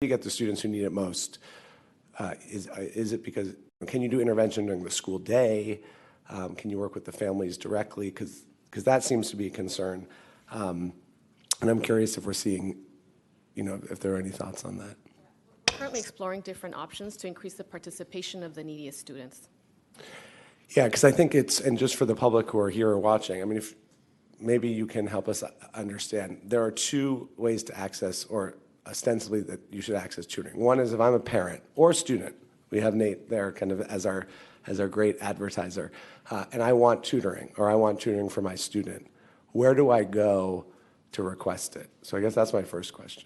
you get the students who need it most? Is it because, can you do intervention during the school day? Can you work with the families directly? Because that seems to be a concern. And I'm curious if we're seeing, if there are any thoughts on that. We're currently exploring different options to increase the participation of the neediest students. Yeah, because I think and just for the public who are here or watching, I mean, if maybe you can help us understand, there are two ways to access, or ostensibly that you should access tutoring. One is if I'm a parent or a student, we have Nate there kind of as our great advertiser, and I want tutoring, or I want tutoring for my student. Where do I go to request it? So I guess that's my first question.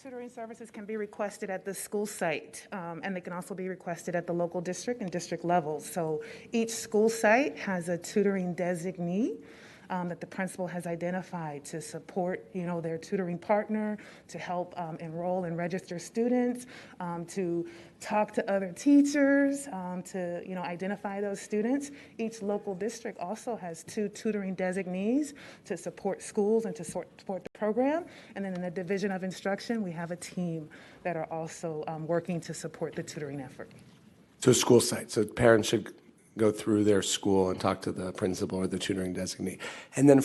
Tutoring services can be requested at the school site, and they can also be requested at the local district and district levels. So each school site has a tutoring designee that the principal has identified to support, their tutoring partner, to help enroll and register students, to talk to other teachers, to identify those students. Each local district also has 2 tutoring designees to support schools and to support the program. And then in the division of instruction, we have a team that are also working to support the tutoring effort. So school sites, so parents should go through their school and talk to the principal or the tutoring designee. And then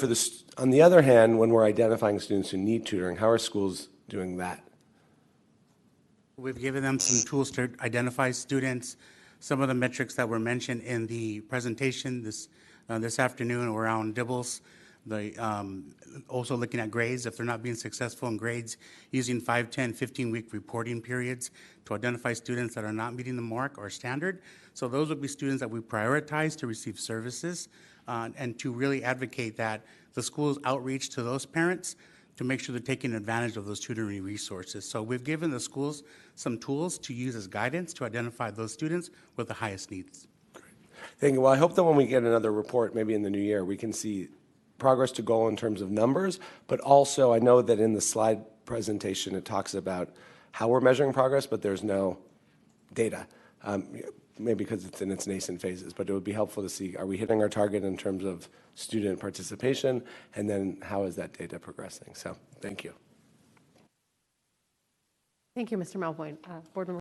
on the other hand, when we're identifying students who need tutoring, how are schools doing that? We've given them some tools to identify students. Some of the metrics that were mentioned in the presentation this afternoon around DIBELS, also looking at grades, if they're not being successful in grades, using 5, 10, 15-week reporting periods to identify students that are not meeting the mark or standard. So those would be students that we prioritize to receive services, and to really advocate that the school's outreach to those parents to make sure they're taking advantage of those tutoring resources. So we've given the schools some tools to use as guidance to identify those students with the highest needs. Great. Thank you. Well, I hope that when we get another report, maybe in the new year, we can see progress to goal in terms of numbers, but also I know that in the slide presentation it talks about how we're measuring progress, but there's no data, maybe because it's in its nascent phases, but it would be helpful to see, are we hitting our target in terms of student participation, and then how is that data progressing? So thank you. Thank you, Mr. Melvoin. Board Member